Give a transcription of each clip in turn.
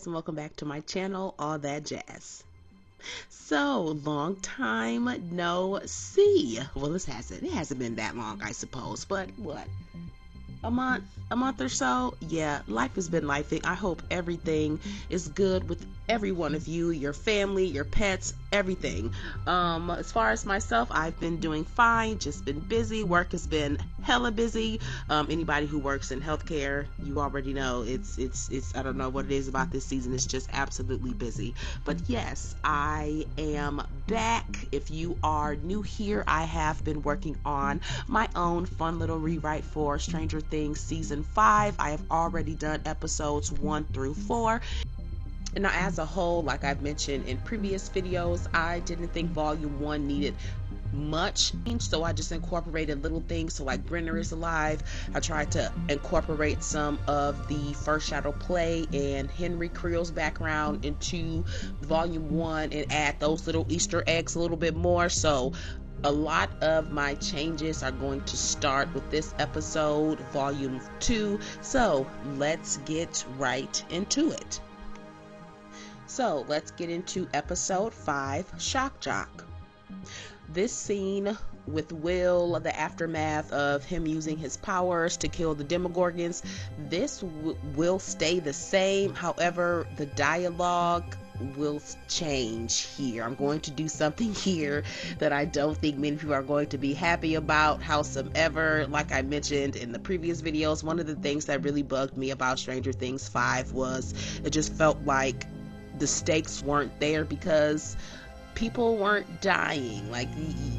guys, and welcome back to my channel, All That Jazz. So, long time no see. Well, it hasn't been that long, I suppose, but what? A month or so. Yeah, life has been lifing. I hope everything is good with every one of you, your family, your pets, everything. As far as myself, I've been doing fine, just been busy. Work has been hella busy. Anybody who works in healthcare, you already know it's I don't know what it is about this season, it's just absolutely busy. But yes, I am back. If you are new here, I have been working on my own fun little rewrite for Stranger Things season 5. I have already done episodes 1 through 4. And now, as a whole, like I've mentioned in previous videos, I didn't think volume 1 needed much, so I just incorporated little things. So like Brenner is alive, I tried to incorporate some of the First Shadow play and Henry Creel's background into volume 1 and add those little Easter eggs a little bit more. So a lot of my changes are going to start with this episode, volume 2. So let's get right into it. So let's get into episode 5, Shock Jock. This scene with Will, the aftermath of him using his powers to kill the Demogorgons, this will stay the same. However, the dialogue will change here. I'm going to do something here that I don't think many people are going to be happy about. Howsoever, like I mentioned in the previous videos, one of the things that really bugged me about Stranger Things 5 was it just felt like the stakes weren't there because people weren't dying. Like,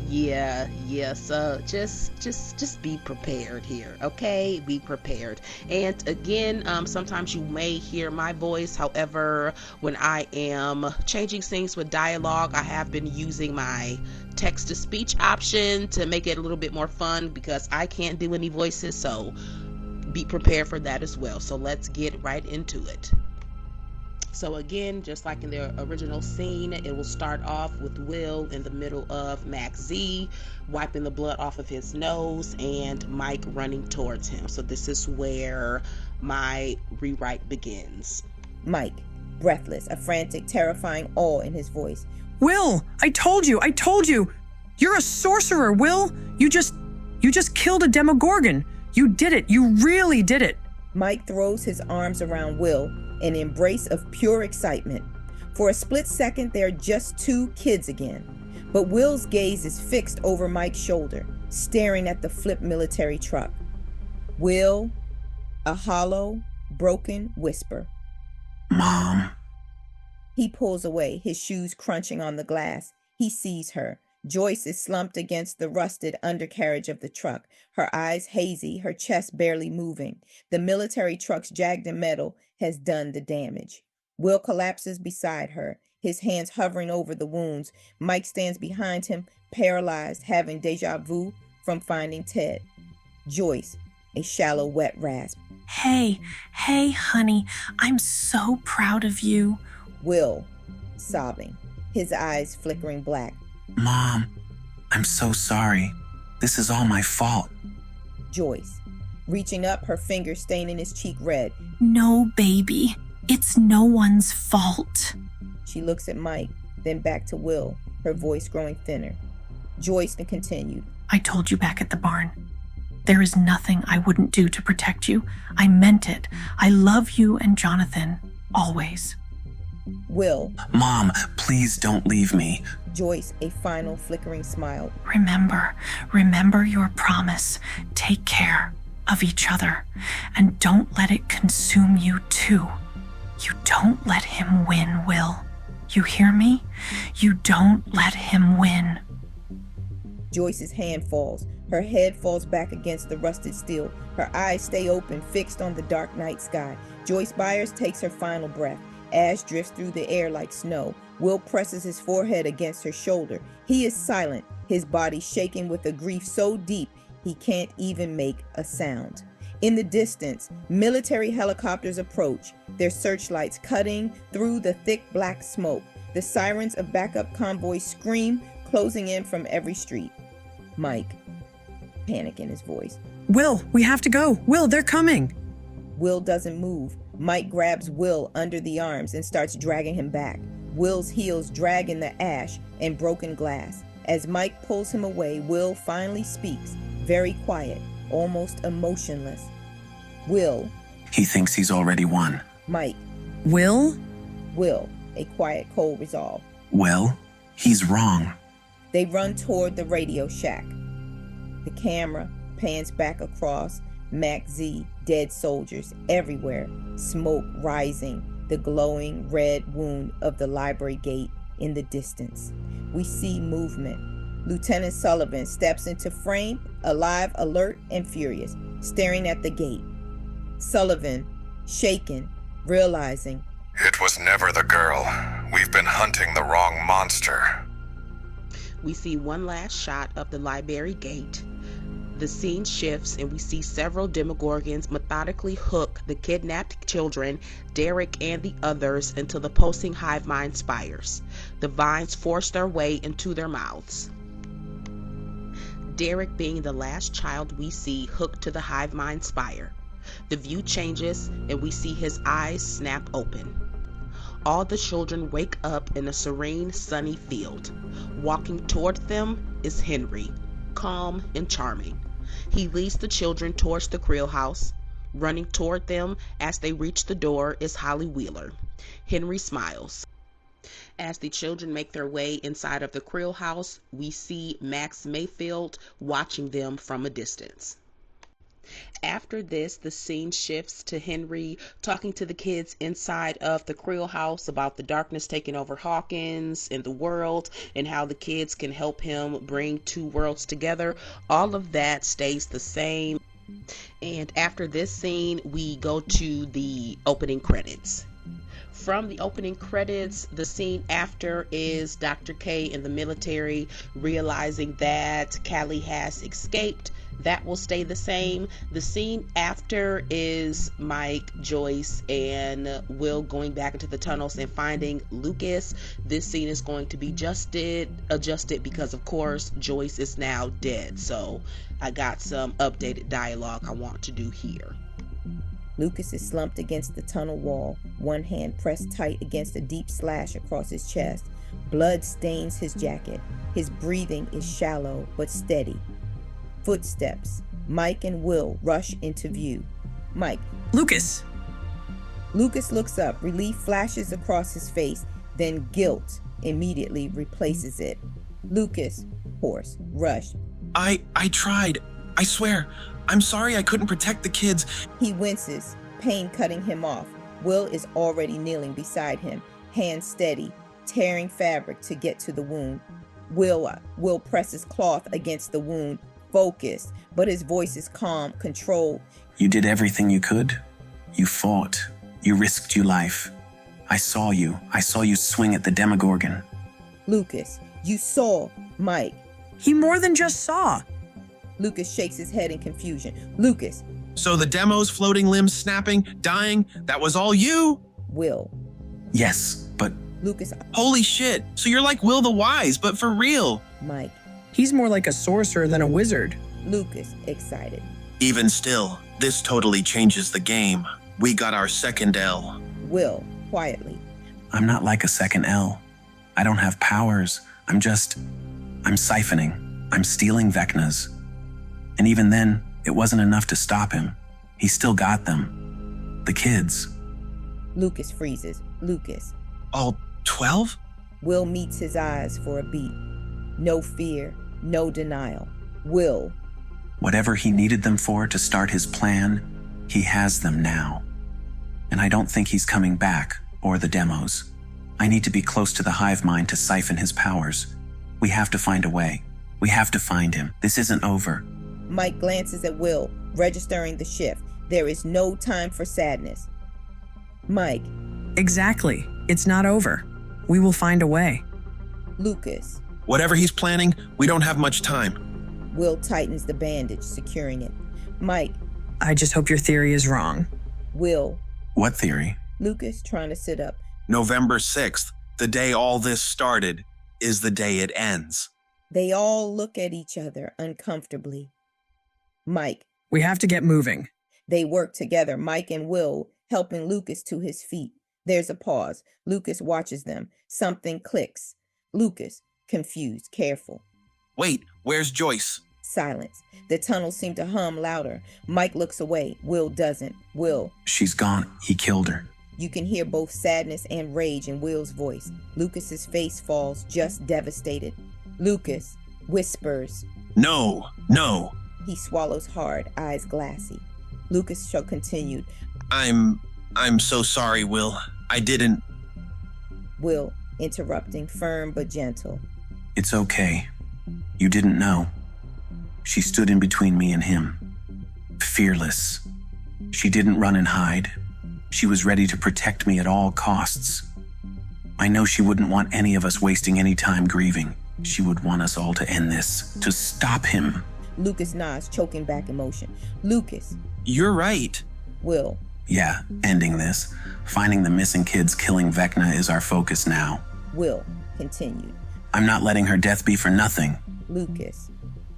yeah, so just be prepared here, okay? Be prepared. And again, sometimes you may hear my voice. However, when I am changing things with dialogue, I have been using my text-to-speech option to make it a little bit more fun because I can't do any voices, so be prepared for that as well. So let's get right into it. So again, just like in the original scene, it will start off with Will in the middle of Max Z, wiping the blood off of his nose, and Mike running towards him. So this is where my rewrite begins. Mike, breathless, a frantic, terrifying awe in his voice. Will, I told you. You're a sorcerer, Will. You just killed a Demogorgon. You did it. You really did it. Mike throws his arms around Will, an embrace of pure excitement. For a split second, they're just two kids again. But Will's gaze is fixed over Mike's shoulder, staring at the flipped military truck. Will, a hollow, broken whisper. Mom. He pulls away, his shoes crunching on the glass. He sees her. Joyce is slumped against the rusted undercarriage of the truck, her eyes hazy, her chest barely moving. The military truck's jagged metal has done the damage. Will collapses beside her, his hands hovering over the wounds. Mike stands behind him, paralyzed, having déjà vu from finding Ted. Joyce, a shallow, wet rasp. Hey, honey, I'm so proud of you. Will, sobbing, his eyes flickering black. Mom, I'm so sorry. This is all my fault. Joyce, reaching up, her finger staining his cheek red. No, baby. It's no one's fault. She looks at Mike, then back to Will, her voice growing thinner. Joyce continued. I told you back at the barn. There is nothing I wouldn't do to protect you. I meant it. I love you and Jonathan, always. Will. Mom, please don't leave me. Joyce, a final flickering smile. Remember your promise. Take care of each other, and don't let it consume you too. You don't let him win, Will. You hear me? You don't let him win. Joyce's hand falls. Her head falls back against the rusted steel. Her eyes stay open, fixed on the dark night sky. Joyce Byers takes her final breath. Ash drifts through the air like snow. Will presses his forehead against her shoulder. He is silent, his body shaking with a grief so deep he can't even make a sound. In the distance, military helicopters approach, their searchlights cutting through the thick black smoke. The sirens of backup convoys scream, closing in from every street. Mike, panic in his voice. Will, we have to go. Will, they're coming. Will doesn't move. Mike grabs Will under the arms and starts dragging him back. Will's heels drag in the ash and broken glass. As Mike pulls him away, Will finally speaks, very quiet, almost emotionless. Will. He thinks he's already won. Mike. Will? Will, a quiet, cold resolve. Well, he's wrong. They run toward the radio shack. The camera pans back across Mac Z, dead soldiers everywhere, smoke rising, the glowing red wound of the library gate in the distance. We see movement. Lieutenant Sullivan steps into frame, alive, alert, and furious, staring at the gate. Sullivan, shaken, realizing, "It was never the girl. We've been hunting the wrong monster." We see one last shot of the library gate. The scene shifts and we see several Demogorgons methodically hook the kidnapped children, Derek and the others, into the pulsing hive mind spires. The vines force their way into their mouths. Derek being the last child we see hooked to the hive mind spire. The view changes and we see his eyes snap open. All the children wake up in a serene, sunny field. Walking toward them is Henry, calm and charming. He leads the children towards the Creel house. Running toward them as they reach the door is Holly Wheeler. Henry smiles. As the children make their way inside of the Creel house, we see Max Mayfield watching them from a distance. After this, the scene shifts to Henry talking to the kids inside of the Creel house about the darkness taking over Hawkins and the world and how the kids can help him bring two worlds together. All of that stays the same. And after this scene, we go to the opening credits. From the opening credits, the scene after is Dr. K in the military realizing that Callie has escaped. That will stay the same. The scene after is Mike, Joyce, and Will going back into the tunnels and finding Lucas. This scene is going to be adjusted because, of course, Joyce is now dead. So I got some updated dialogue I want to do here. Lucas is slumped against the tunnel wall, one hand pressed tight against a deep slash across his chest. Blood stains his jacket. His breathing is shallow but steady. Footsteps. Mike and Will rush into view. Mike. Lucas! Lucas looks up. Relief flashes across his face, then guilt immediately replaces it. Lucas, hoarse, rushed. I tried. I swear. I'm sorry I couldn't protect the kids. He winces, pain cutting him off. Will is already kneeling beside him, hands steady, tearing fabric to get to the wound. Will presses cloth against the wound, focused, but his voice is calm, controlled. You did everything you could. You fought. You risked your life. I saw you. I saw you swing at the Demogorgon. Lucas, you saw. Mike. He more than just saw. Lucas shakes his head in confusion. Lucas. So the demo's floating limbs snapping, dying, that was all you? Will. Yes, but... Lucas. Holy shit, so you're like Will the Wise, but for real. Mike. He's more like a sorcerer than a wizard. Lucas, excited. Even still, this totally changes the game. We got our second L. Will, quietly. I'm not like a second L. I don't have powers. I'm siphoning. I'm stealing Vecnas. And even then, it wasn't enough to stop him. He still got them. The kids. Lucas freezes. Lucas. All 12? Will meets his eyes for a beat. No fear, no denial. Will. Whatever he needed them for to start his plan, he has them now. And I don't think he's coming back, or the demos. I need to be close to the hive mind to siphon his powers. We have to find a way. We have to find him. This isn't over. Mike glances at Will, registering the shift. There is no time for sadness. Mike. Exactly. It's not over. We will find a way. Lucas. Whatever he's planning, we don't have much time. Will tightens the bandage, securing it. Mike. I just hope your theory is wrong. Will. What theory? Lucas, trying to sit up. November 6th, the day all this started, is the day it ends. They all look at each other uncomfortably. Mike. We have to get moving. They work together. Mike and Will helping Lucas to his feet. There's a pause. Lucas watches them. Something clicks. Lucas, confused, careful. Wait, where's Joyce? Silence. The tunnels seem to hum louder. Mike looks away. Will doesn't. Will. She's gone. He killed her. You can hear both sadness and rage in Will's voice. Lucas's face falls, just devastated. Lucas whispers. No. He swallows hard, eyes glassy. Lucas continued. I'm so sorry, Will. I didn't. Will, interrupting, firm but gentle. It's okay. You didn't know. She stood in between me and him. Fearless. She didn't run and hide. She was ready to protect me at all costs. I know she wouldn't want any of us wasting any time grieving. She would want us all to end this, to stop him. Lucas nods, choking back emotion. Lucas. You're right. Will. Yeah, ending this. Finding the missing kids, killing Vecna is our focus now. Will continued. I'm not letting her death be for nothing. Lucas.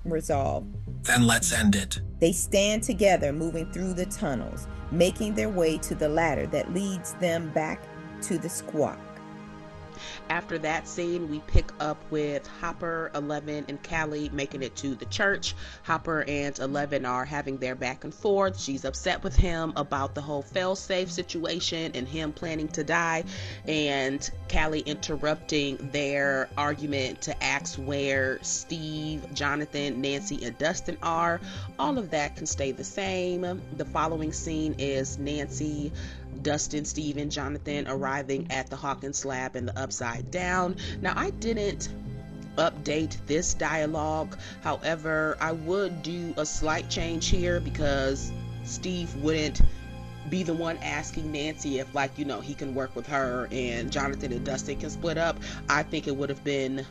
Resolve. Then let's end it. They stand together, moving through the tunnels, making their way to the ladder that leads them back to the squawk. After that scene, we pick up with Hopper, 11, and Callie making it to the church. Hopper and 11 are having their back and forth. She's upset with him about the whole fail-safe situation and him planning to die, and Callie interrupting their argument to ask where Steve, Jonathan, Nancy, and Dustin are. All of that can stay the same. The following scene is Nancy, Dustin, Steve, and Jonathan arriving at the Hawkins lab in the Upside Down. Now, I didn't update this dialogue. However, I would do a slight change here because Steve wouldn't be the one asking Nancy if, like, he can work with her and Jonathan and Dustin can split up. I think it would have been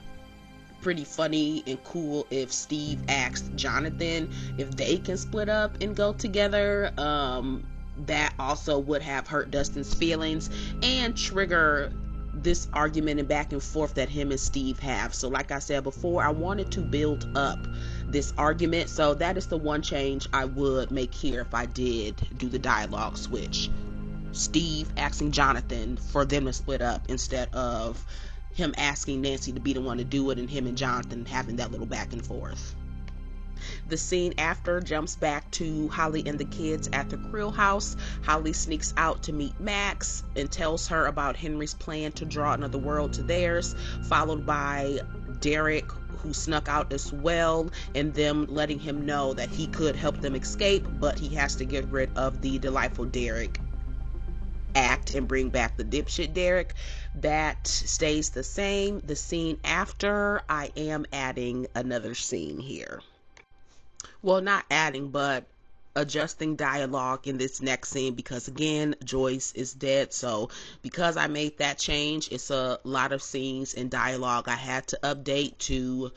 pretty funny and cool if Steve asked Jonathan if they can split up and go together. That also would have hurt Dustin's feelings and trigger this argument and back and forth that him and Steve have. So like I said before, I wanted to build up this argument. So that is the one change I would make here if I did do the dialogue switch. Steve asking Jonathan for them to split up instead of him asking Nancy to be the one to do it and him and Jonathan having that little back and forth. The scene after jumps back to Holly and the kids at the Krill house. Holly sneaks out to meet Max and tells her about Henry's plan to draw another world to theirs, followed by Derek, who snuck out as well, and them letting him know that he could help them escape, but he has to get rid of the delightful Derek act and bring back the dipshit Derek. That stays the same. The scene after, I am adding another scene here. Well, not adding, but adjusting dialogue in this next scene because, again, Joyce is dead. So because I made that change, it's a lot of scenes and dialogue I had to update to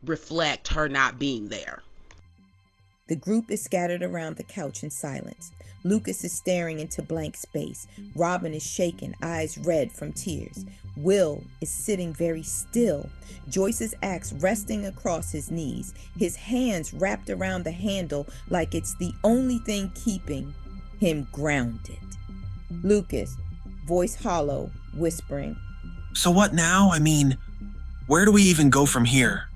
reflect her not being there. The group is scattered around the couch in silence. Lucas is staring into blank space. Robin is shaken, eyes red from tears. Will is sitting very still, Joyce's axe resting across his knees, his hands wrapped around the handle like it's the only thing keeping him grounded. Lucas, voice hollow, whispering. So what now? I mean, where do we even go from here?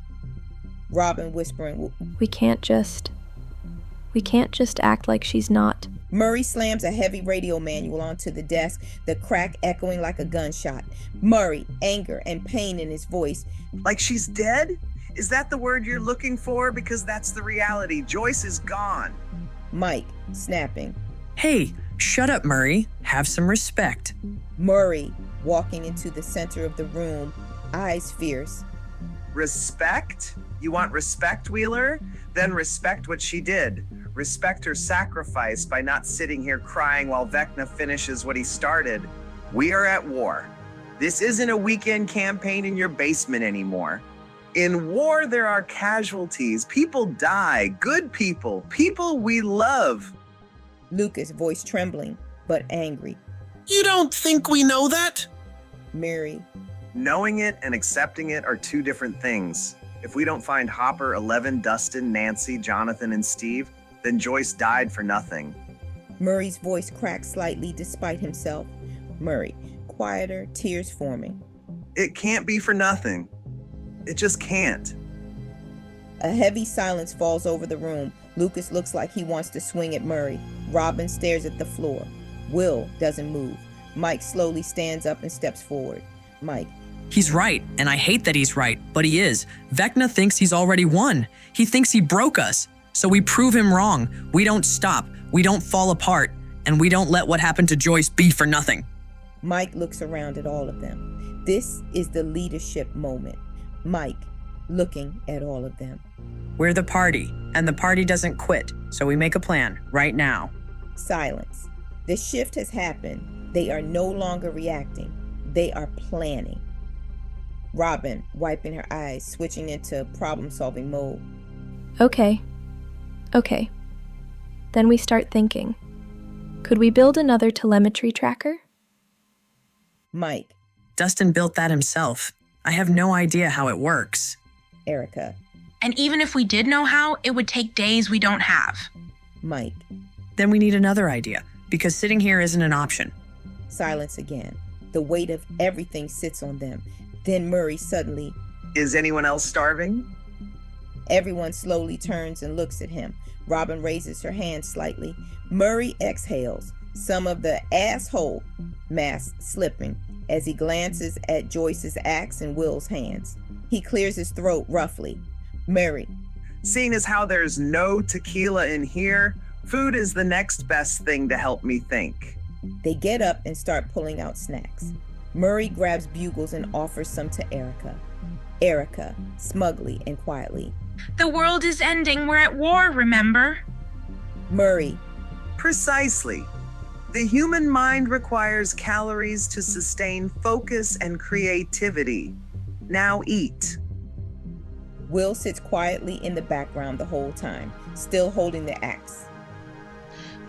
Robin whispering. We can't just act like she's not. Murray slams a heavy radio manual onto the desk, the crack echoing like a gunshot. Murray, anger and pain in his voice. Like she's dead? Is that the word you're looking for? Because that's the reality. Joyce is gone. Mike, snapping. Hey, shut up, Murray. Have some respect. Murray, walking into the center of the room, eyes fierce. Respect? You want respect, Wheeler? Then respect what she did. Respect her sacrifice by not sitting here crying while Vecna finishes what he started. We are at war. This isn't a weekend campaign in your basement anymore. In war, there are casualties. People die. Good people. People we love. Lucas, voice trembling, but angry. You don't think we know that? Mary. Knowing it and accepting it are two different things. If we don't find Hopper, 11, Dustin, Nancy, Jonathan, and Steve, then Joyce died for nothing. Murray's voice cracks slightly despite himself. Murray, quieter, tears forming. It can't be for nothing. It just can't. A heavy silence falls over the room. Lucas looks like he wants to swing at Murray. Robin stares at the floor. Will doesn't move. Mike slowly stands up and steps forward. Mike. He's right, and I hate that he's right, but he is. Vecna thinks he's already won. He thinks he broke us. So we prove him wrong. We don't stop. We don't fall apart. And we don't let what happened to Joyce be for nothing. Mike looks around at all of them. This is the leadership moment. Mike looking at all of them. We're the party, and the party doesn't quit, so we make a plan right now. Silence. The shift has happened. They are no longer reacting. They are planning. Robin, wiping her eyes, switching into problem-solving mode. Okay. Then we start thinking. Could we build another telemetry tracker? Mike. Dustin built that himself. I have no idea how it works. Erica. And even if we did know how, it would take days we don't have. Mike. Then we need another idea, because sitting here isn't an option. Silence again. The weight of everything sits on them. Then Murray suddenly. Is anyone else starving? Everyone slowly turns and looks at him. Robin raises her hand slightly. Murray exhales, some of the asshole mask slipping as he glances at Joyce's axe and Will's hands. He clears his throat roughly. Murray. Seeing as how there's no tequila in here, food is the next best thing to help me think. They get up and start pulling out snacks. Murray grabs bugles and offers some to Erica. Erica, smugly and quietly. The world is ending. We're at war, remember? Murray. Precisely. The human mind requires calories to sustain focus and creativity. Now eat. Will sits quietly in the background the whole time, still holding the axe.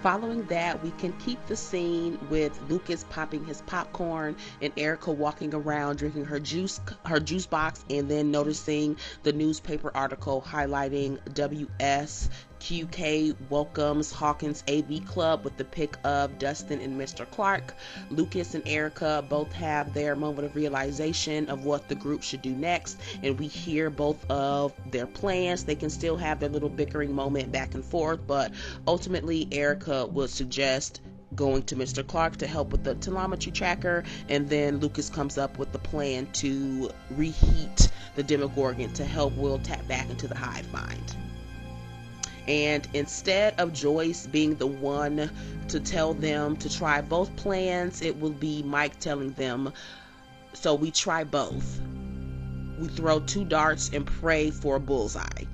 Following that, we can keep the scene with Lucas popping his popcorn and Erica walking around drinking her juice box, and then noticing the newspaper article highlighting WSQK welcomes Hawkins AV Club with the pic of Dustin and Mr. Clark. Lucas and Erica both have their moment of realization of what the group should do next, and we hear both of their plans. They can still have their little bickering moment back and forth, but ultimately Erica would suggest going to Mr. Clark to help with the telemetry tracker, and then Lucas comes up with the plan to reheat the Demogorgon to help Will tap back into the hive mind. And instead of Joyce being the one to tell them to try both plans, it will be Mike telling them, so we try both. We throw 2 darts and pray for a bullseye.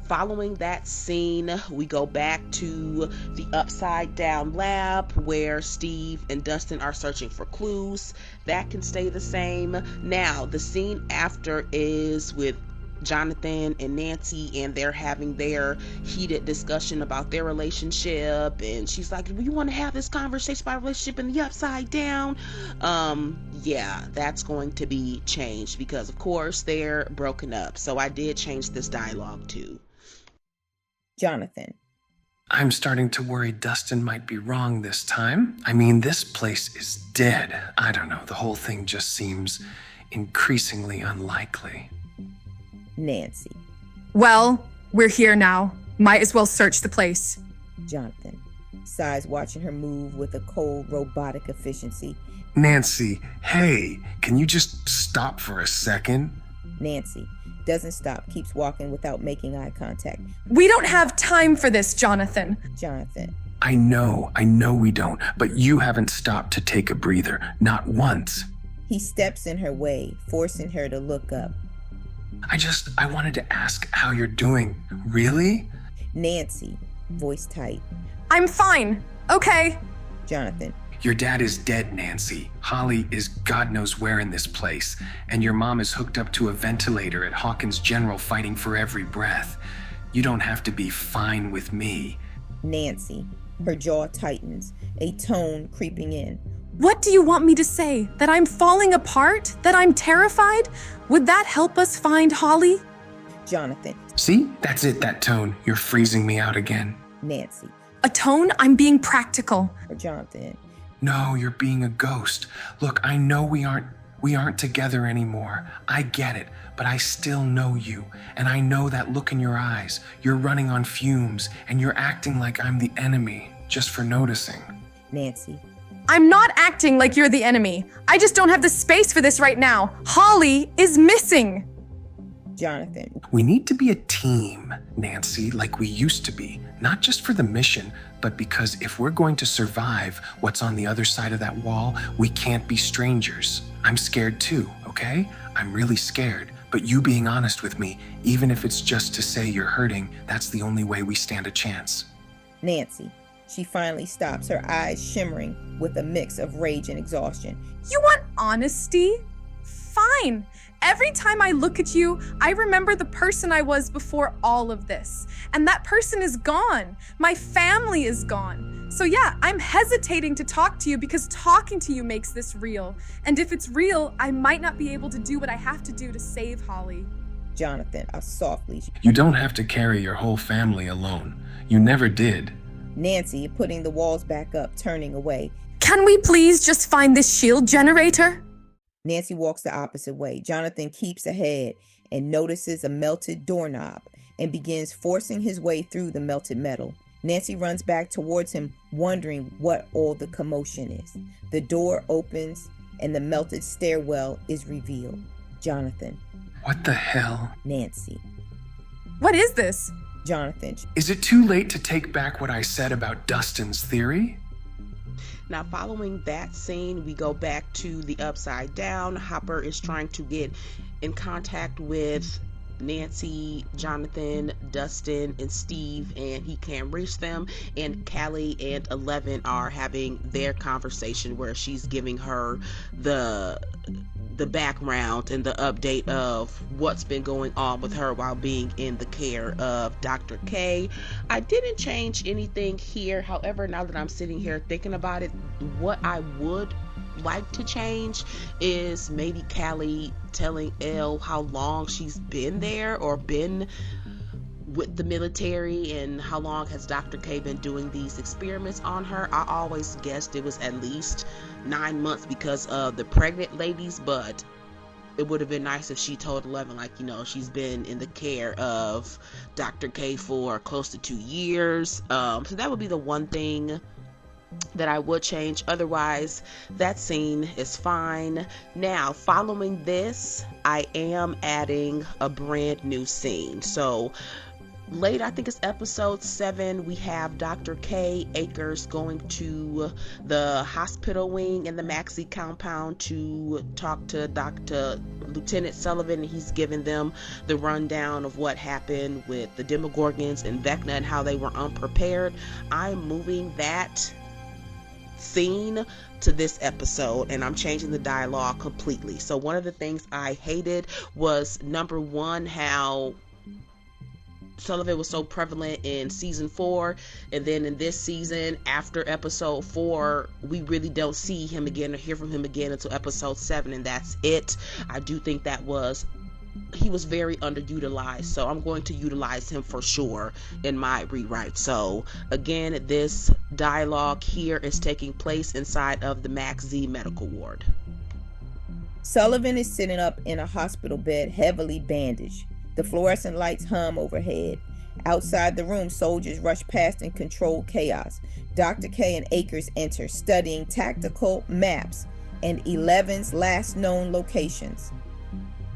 Following that scene, we go back to the Upside Down lab where Steve and Dustin are searching for clues. That can stay the same. Now, the scene after is with Jonathan and Nancy, and they're having their heated discussion about their relationship, and she's like, we want to have this conversation about relationship in the Upside Down. Yeah, that's going to be changed because of course they're broken up, so I did change this dialogue too. Jonathan. I'm starting to worry Dustin might be wrong this time. I mean, this place is dead. I don't know, the whole thing just seems increasingly unlikely. Nancy. Well, we're here now. Might as well search the place. Jonathan sighs, watching her move with a cold, robotic efficiency. Nancy, hey, can you just stop for a second? Nancy doesn't stop, keeps walking without making eye contact. We don't have time for this, Jonathan. Jonathan. I know we don't, but you haven't stopped to take a breather, not once. He steps in her way, forcing her to look up. I wanted to ask how you're doing. Really? Nancy, voice tight. I'm fine. Okay. Jonathan. Your dad is dead, Nancy. Holly is God knows where in this place, and your mom is hooked up to a ventilator at Hawkins General fighting for every breath. You don't have to be fine with me. Nancy, her jaw tightens, a tone creeping in. What do you want me to say? That I'm falling apart? That I'm terrified? Would that help us find Holly? Jonathan. See? That's it, that tone. You're freezing me out again. Nancy. atone, I'm being practical. Or Jonathan. No, you're being a ghost. Look, I know we aren't together anymore. I get it, but I still know you, and I know that look in your eyes. You're running on fumes, and you're acting like I'm the enemy just for noticing. Nancy. I'm not acting like you're the enemy. I just don't have the space for this right now. Holly is missing. Jonathan. We need to be a team, Nancy, like we used to be. Not just for the mission, but because if we're going to survive what's on the other side of that wall, we can't be strangers. I'm scared too, okay? I'm really scared. But you being honest with me, even if it's just to say you're hurting, that's the only way we stand a chance. Nancy. She finally stops, her eyes shimmering with a mix of rage and exhaustion. You want honesty? Fine. Every time I look at you, I remember the person I was before all of this. And that person is gone. My family is gone. So yeah, I'm hesitating to talk to you because talking to you makes this real. And if it's real, I might not be able to do what I have to do to save Holly. Jonathan, softly. You don't have to carry your whole family alone. You never did. Nancy, putting the walls back up, turning away. Can we please just find this shield generator? Nancy walks the opposite way. Jonathan keeps ahead and notices a melted doorknob and begins forcing his way through the melted metal. Nancy runs back towards him, wondering what all the commotion is. The door opens and the melted stairwell is revealed. Jonathan. What the hell? Nancy. What is this? Jonathan. Is it too late to take back what I said about Dustin's theory? Now, following that scene, we go back to the Upside Down. Hopper is trying to get in contact with Nancy, Jonathan, Dustin, and Steve, and he can't reach them. And Callie and 11 are having their conversation where she's giving her the background and the update of what's been going on with her while being in the care of Dr. K. I didn't change anything here. However, now that I'm sitting here thinking about it, what I would like to change is maybe Callie telling Elle how long she's been there or been with the military and how long has Dr. K been doing these experiments on her. I always guessed it was at least 9 months because of the pregnant ladies, but it would have been nice if she told 11, like, you know, she's been in the care of Dr. K for close to 2 years. So that would be the one thing that I would change. Otherwise, that scene is fine. Now, following this, I am adding a brand new scene. So later, I think it's episode 7, we have Dr. K Akers going to the hospital wing in the Maxie compound to talk to Lieutenant Sullivan, and he's giving them the rundown of what happened with the Demogorgons and Vecna and how they were unprepared. I'm moving that scene to this episode and I'm changing the dialogue completely. So one of the things I hated was, number one, how Sullivan was so prevalent in season 4, and then in this season after episode 4 we really don't see him again or hear from him again until episode 7, and that's it. I do think he was very underutilized, so I'm going to utilize him for sure in my rewrite. So again, this dialogue here is taking place inside of the Max Z medical ward. Sullivan is sitting up in a hospital bed, heavily bandaged. The fluorescent lights hum overhead. Outside the room, soldiers rush past in controlled chaos. Dr. K and Akers enter, studying tactical maps and 11's last known locations.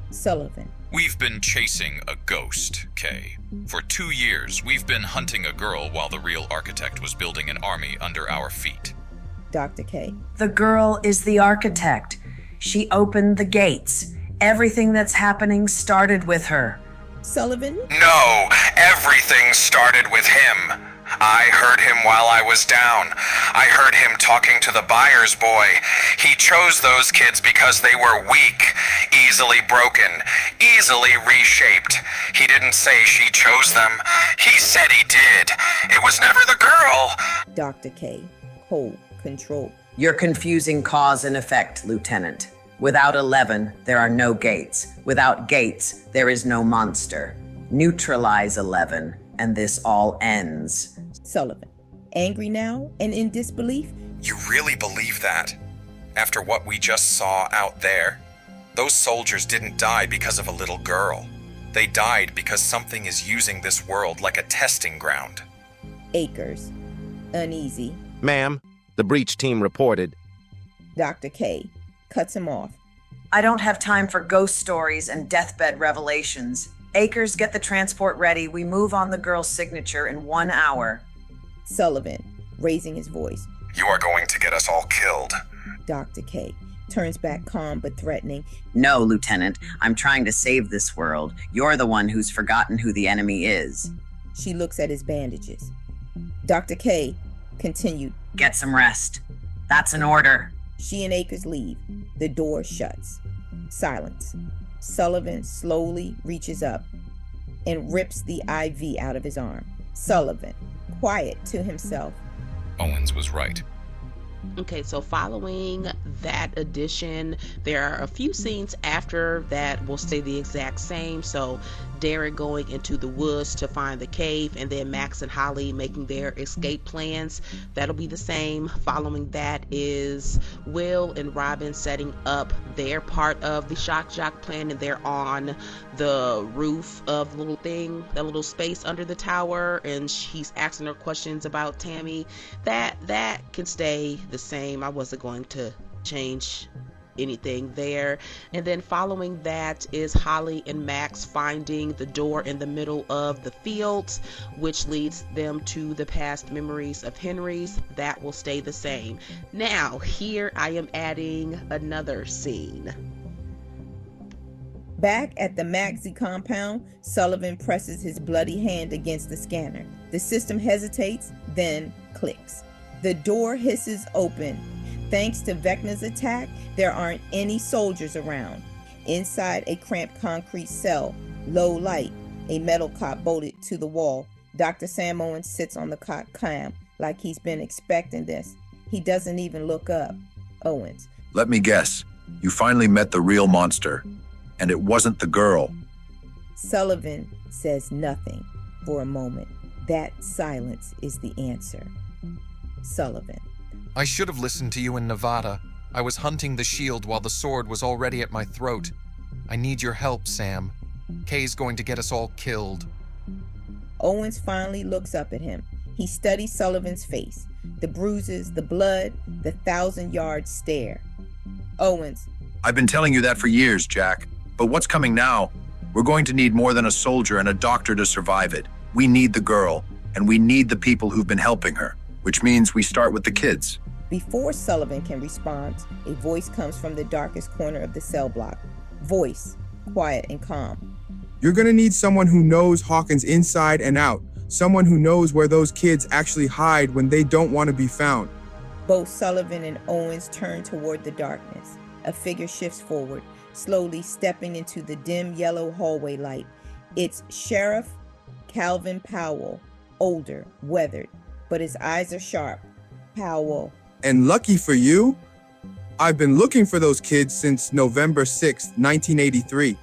Sullivan. We've been chasing a ghost, Kay. For 2 years, we've been hunting a girl while the real architect was building an army under our feet. Dr. K. The girl is the architect. She opened the gates. Everything that's happening started with her. Sullivan? No, everything started with him. I heard him while I was down. I heard him talking to the Byers boy. He chose those kids because they were weak, easily broken, easily reshaped. He didn't say she chose them. He said he did. It was never the girl. Dr. K. Cold, control. You're confusing cause and effect, Lieutenant. Without 11, there are no gates. Without gates, there is no monster. Neutralize 11, and this all ends. Sullivan. angry now and in disbelief. You really believe that? After what we just saw out there? Those soldiers didn't die because of a little girl. They died because something is using this world like a testing ground. Akers, uneasy. Ma'am, the breach team reported. Dr. K cuts him off. I don't have time for ghost stories and deathbed revelations. Akers, get the transport ready. We move on the girl's signature in 1 hour. Sullivan, raising his voice. You are going to get us all killed. Dr. K turns back calm but threatening. No, Lieutenant. I'm trying to save this world. You're the one who's forgotten who the enemy is. She looks at his bandages. Dr. K continued. Get some rest. That's an order. She and Akers leave. The door shuts. Silence. Sullivan slowly reaches up and rips the IV out of his arm. Sullivan, quiet to himself. Owens was right. Okay, so following that addition, there are a few scenes after that will stay the exact same. So Derek going into the woods to find the cave, and then Max and Holly making their escape plans. That'll be the same. Following that is Will and Robin setting up their part of the shock jock plan, and they're on the roof of the little thing, that little space under the tower, and he's asking her questions about Tammy. That can stay the same. I wasn't going to change anything there. And then following that is Holly and Max finding the door in the middle of the fields, which leads them to the past memories of Henry's. That will stay the same. Now here I am adding another scene. Back at the Maxey compound, Sullivan presses his bloody hand against the scanner. The system hesitates, then clicks. The door hisses open. Thanks to Vecna's attack, there aren't any soldiers around. Inside a cramped concrete cell, low light, a metal cot bolted to the wall. Dr. Sam Owens sits on the cot calm, like he's been expecting this. He doesn't even look up. Owens. Let me guess. You finally met the real monster. And it wasn't the girl. Sullivan says nothing for a moment. That silence is the answer. Sullivan. I should have listened to you in Nevada. I was hunting the shield while the sword was already at my throat. I need your help, Sam. Kay's going to get us all killed. Owens finally looks up at him. He studies Sullivan's face. The bruises, the blood, the 1,000-yard stare. Owens. I've been telling you that for years, Jack. But what's coming now? We're going to need more than a soldier and a doctor to survive it. We need the girl, and we need the people who've been helping her, which means we start with the kids. Before Sullivan can respond, a voice comes from the darkest corner of the cell block. Voice, quiet and calm. You're gonna need someone who knows Hawkins inside and out. Someone who knows where those kids actually hide when they don't want to be found. Both Sullivan and Owens turn toward the darkness. A figure shifts forward, slowly stepping into the dim yellow hallway light. It's Sheriff Calvin Powell, older, weathered, but his eyes are sharp. Powell. And lucky for you, I've been looking for those kids since November 6th, 1983.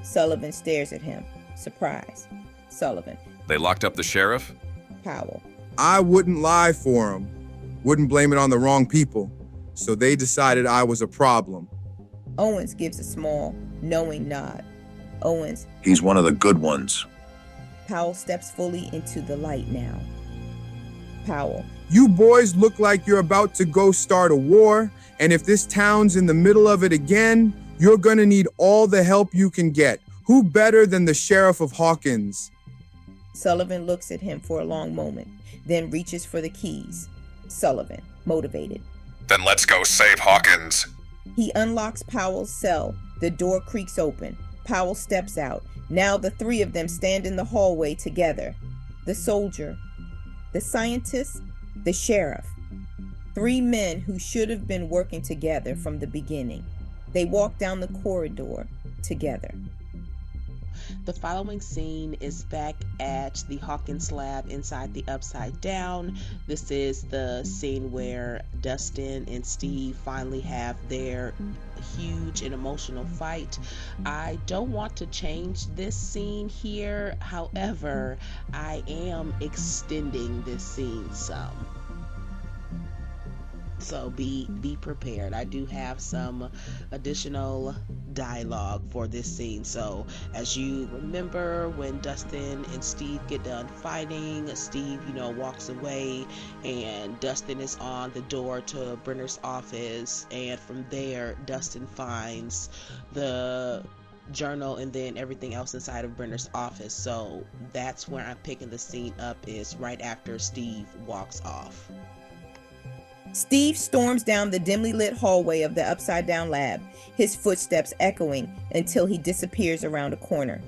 Sullivan stares at him, surprised. Sullivan. They locked up the sheriff? Powell. I wouldn't lie for them. Wouldn't blame it on the wrong people. So they decided I was a problem. Owens gives a small, knowing nod. Owens. He's one of the good ones. Powell steps fully into the light now. Powell. You boys look like you're about to go start a war, and if this town's in the middle of it again, you're gonna need all the help you can get. Who better than the Sheriff of Hawkins? Sullivan looks at him for a long moment, then reaches for the keys. Sullivan, motivated. Then let's go save Hawkins. He unlocks Powell's cell. The door creaks open. Powell steps out. Now the three of them stand in the hallway together. The soldier, the scientist, the sheriff. Three men who should have been working together from the beginning. They walk down the corridor together. the following scene is back at the Hawkins lab inside the Upside Down. This is the scene where Dustin and Steve finally have their huge and emotional fight. I don't want to change this scene here. However, I am extending this scene some. So be prepared. I do have some additional dialogue for this scene. So as you remember, when Dustin and Steve get done fighting, Steve, walks away, and Dustin is on the door to Brenner's office, and from there Dustin finds the journal and then everything else inside of Brenner's office. So that's where I'm picking the scene up, is right after Steve walks off. Steve storms down the dimly lit hallway of the Upside Down lab, his footsteps echoing until he disappears around a corner.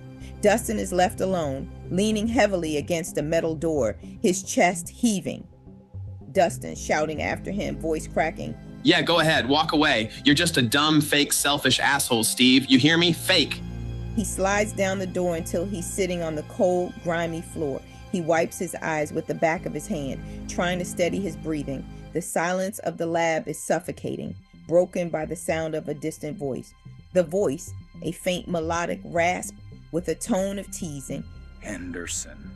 Dustin is left alone, leaning heavily against a metal door, his chest heaving. Dustin shouting after him, voice cracking. Yeah, go ahead, walk away. You're just a dumb, fake, selfish asshole, Steve. You hear me? Fake. He slides down the door until he's sitting on the cold, grimy floor. He wipes his eyes with the back of his hand, trying to steady his breathing. The silence of the lab is suffocating, broken by the sound of a distant voice. The voice, a faint melodic rasp with a tone of teasing. Henderson.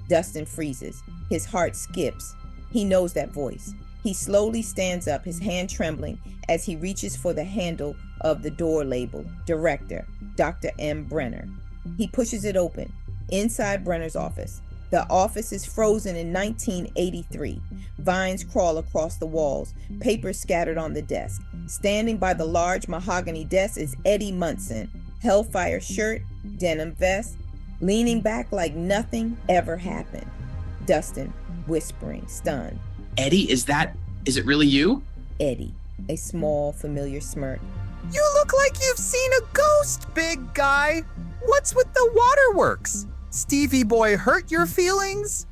Dustin freezes. His heart skips. He knows that voice. He slowly stands up, his hand trembling, as he reaches for the handle of the door labeled Director, Dr. M. Brenner. He pushes it open. Inside Brenner's office. The office is frozen in 1983. Vines crawl across the walls, papers scattered on the desk. Standing by the large mahogany desk is Eddie Munson, hellfire shirt, denim vest, leaning back like nothing ever happened. Dustin, whispering, stunned. Eddie, is it really you? Eddie, a small, familiar smirk. You look like you've seen a ghost, big guy. What's with the waterworks? Stevie boy hurt your feelings?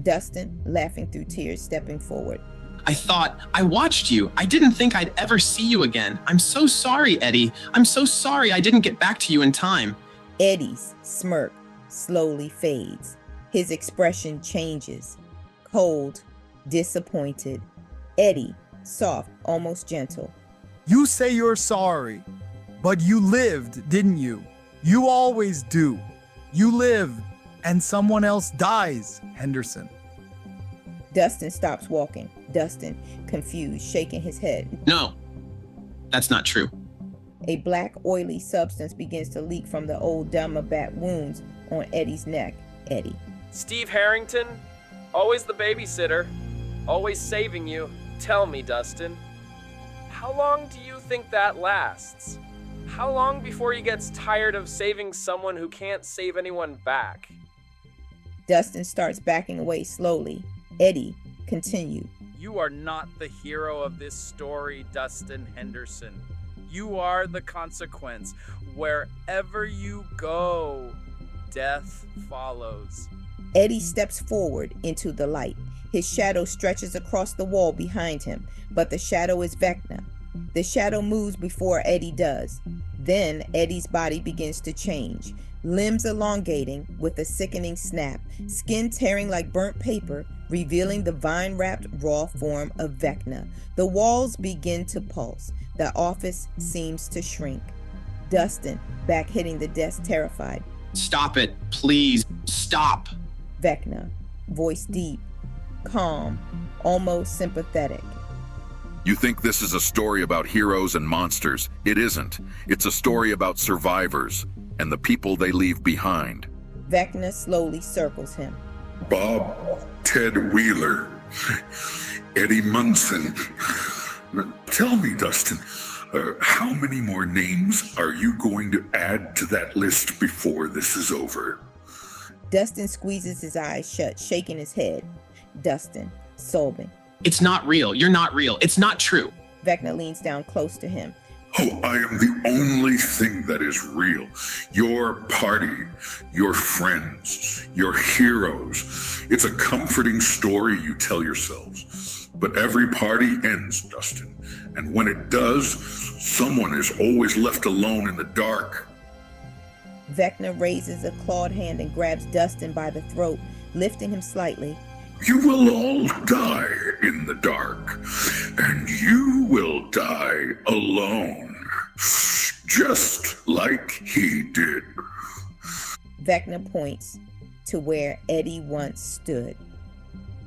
Dustin, laughing through tears, stepping forward. I watched you. I didn't think I'd ever see you again. I'm so sorry, Eddie. I'm so sorry I didn't get back to you in time. Eddie's smirk slowly fades. His expression changes. Cold, disappointed. Eddie, soft, almost gentle. You say you're sorry, but you lived, didn't you? You always do. You live, and someone else dies, Henderson. Dustin stops walking. Dustin, confused, shaking his head. No, that's not true. A black, oily substance begins to leak from the old Dama-bat wounds on Eddie's neck. Eddie. Steve Harrington, always the babysitter, always saving you. Tell me, Dustin, how long do you think that lasts? How long before he gets tired of saving someone who can't save anyone back? Dustin starts backing away slowly. Eddie continued. You are not the hero of this story, Dustin Henderson. You are the consequence. Wherever you go, death follows. Eddie steps forward into the light. His shadow stretches across the wall behind him, but the shadow is Vecna. The shadow moves before Eddie does. Then Eddie's body begins to change, limbs elongating with a sickening snap, skin tearing like burnt paper, revealing the vine-wrapped raw form of Vecna. The walls begin to pulse. The office seems to shrink. Dustin, back hitting the desk, terrified. Stop it, please, stop. Vecna, voice deep, calm, almost sympathetic. You think this is a story about heroes and monsters. It isn't. It's a story about survivors and the people they leave behind. Vecna slowly circles him. Bob Ted Wheeler, Eddie Munson. Tell me, Dustin, how many more names are you going to add to that list before this is over? Dustin squeezes his eyes shut, shaking his head. Dustin, sobbing. It's not real. You're not real. It's not true. Vecna leans down close to him. Oh, I am the only thing that is real. Your party, your friends, your heroes. It's a comforting story you tell yourselves. But every party ends, Dustin. And when it does, someone is always left alone in the dark. Vecna raises a clawed hand and grabs Dustin by the throat, lifting him slightly. You will all die in the dark, and you will die alone, just like he did. Vecna points to where Eddie once stood.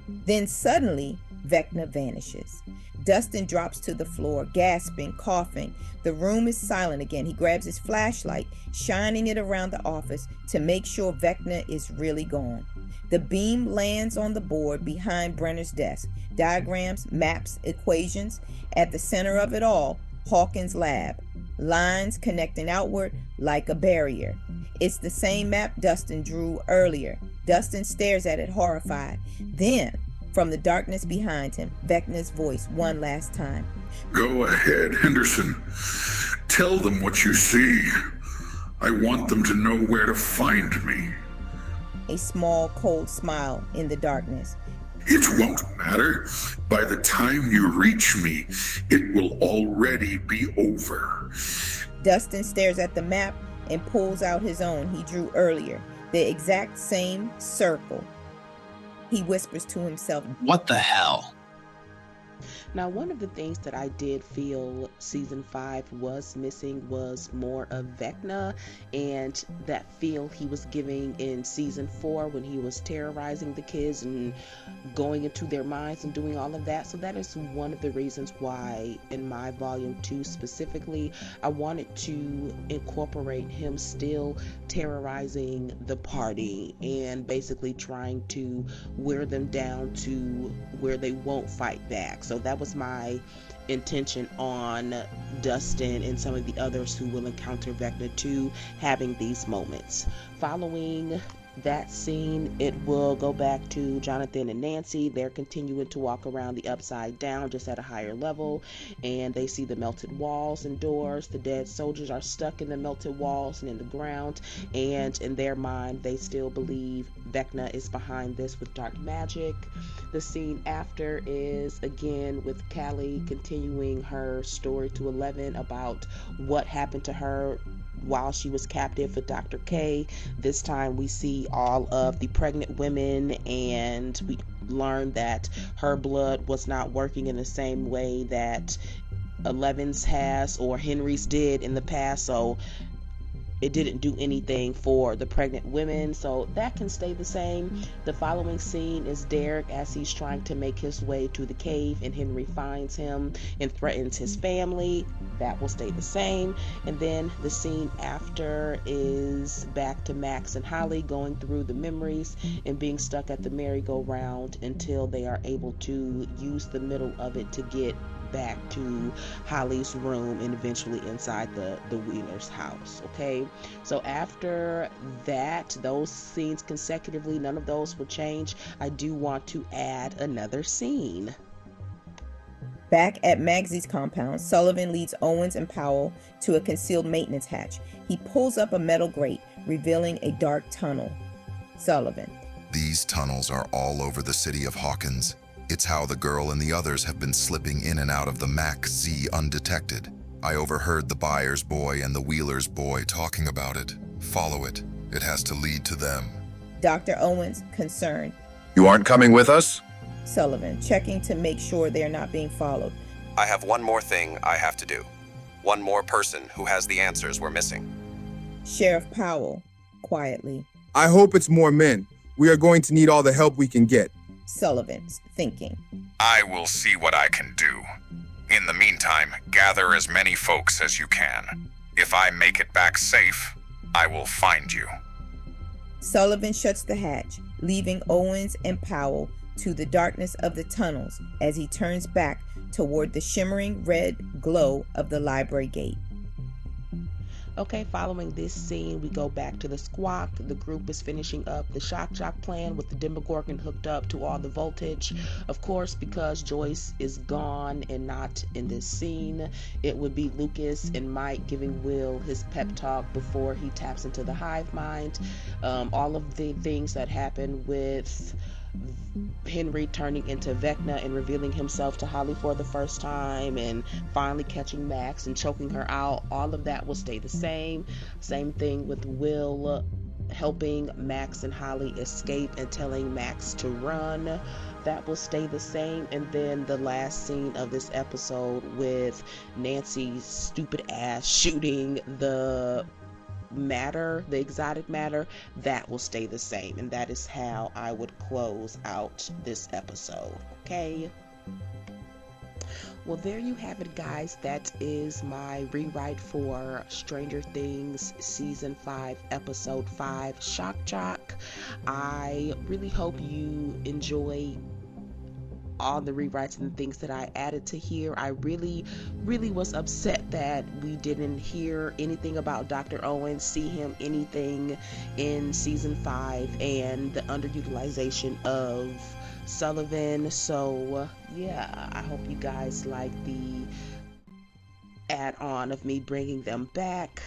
Then suddenly, Vecna vanishes. Dustin drops to the floor, gasping, coughing. The room is silent again. He grabs his flashlight, shining it around the office to make sure Vecna is really gone. The beam lands on the board behind Brenner's desk. Diagrams, maps, equations. At the center of it all, Hawkins' lab. Lines connecting outward like a barrier. It's the same map Dustin drew earlier. Dustin stares at it horrified. Then, from the darkness behind him, Vecna's voice one last time. Go ahead, Henderson. Tell them what you see. I want them to know where to find me. A small, cold smile in the darkness. It won't matter. By the time you reach me, it will already be over. Dustin stares at the map and pulls out his own he drew earlier, the exact same circle. He whispers to himself, What the hell? Now, one of the things that I did feel season 5 was missing was more of Vecna and that feel he was giving in season 4 when he was terrorizing the kids and going into their minds and doing all of that. So that is one of the reasons why in my volume 2 specifically, I wanted to incorporate him still terrorizing the party and basically trying to wear them down to where they won't fight back. So that was my intention on Dustin and some of the others who will encounter Vecna 2 having these moments. Following that scene, it will go back to Jonathan and Nancy. They're continuing to walk around the upside down, just at a higher level, and they see the melted walls and doors. The dead soldiers are stuck in the melted walls and in the ground, and in their mind they still believe Vecna is behind this with dark magic. The scene after is again with Callie continuing her story to 11 about what happened to her while she was captive with Dr. K. This time we see all of the pregnant women, and we learn that her blood was not working in the same way that 11's has or Henry's did in the past, so it didn't do anything for the pregnant women, so that can stay the same. The following scene is Derek as he's trying to make his way to the cave, and Henry finds him and threatens his family. That will stay the same. And then the scene after is back to Max and Holly going through the memories and being stuck at the merry-go-round until they are able to use the middle of it to get back to Holly's room and eventually inside the Wheeler's house. Okay, so after that, those scenes consecutively, none of those will change. I do want to add another scene. Back at Magsy's compound, Sullivan leads Owens and Powell to a concealed maintenance hatch. He pulls up a metal grate, revealing a dark tunnel. Sullivan. These tunnels are all over the city of Hawkins. It's how the girl and the others have been slipping in and out of the Mac Z undetected. I overheard the Byers boy and the Wheelers boy talking about it. Follow it. It has to lead to them. Dr. Owens, concerned. You aren't coming with us? Sullivan, checking to make sure they're not being followed. I have one more thing I have to do. One more person who has the answers we're missing. Sheriff Powell, quietly. I hope it's more men. We are going to need all the help we can get. Sullivan's thinking. I will see what I can do. In the meantime, gather as many folks as you can. If I make it back safe, I will find you. Sullivan shuts the hatch, leaving Owens and Powell to the darkness of the tunnels as he turns back toward the shimmering red glow of the library gate. Okay, following this scene, we go back to the squawk. The group is finishing up the shock jock plan with the Demogorgon hooked up to all the voltage. Of course, because Joyce is gone and not in this scene, it would be Lucas and Mike giving Will his pep talk before he taps into the hive mind. All of the things that happen with Henry turning into Vecna and revealing himself to Holly for the first time, and finally catching Max and choking her out, all of that will stay the same. Same thing with Will helping Max and Holly escape and telling Max to run. That will stay the same. And then the last scene of this episode with Nancy's stupid ass shooting the exotic matter, that will stay the same. And that is how I would close out this episode. Okay, well, there you have it, guys. That is my rewrite for Stranger Things Season 5, Episode 5, Shock Jock. I really hope you enjoy all the rewrites and things that I added to here. I really was upset that we didn't hear anything about Dr. Owen, see him anything in Season 5, and the underutilization of Sullivan. So yeah, I hope you guys like the add-on of me bringing them back.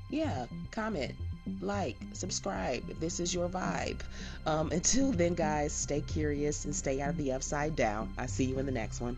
Yeah, comment, like, subscribe if this is your vibe. Until then, guys, stay curious and stay out of the upside down. I'll see you in the next one.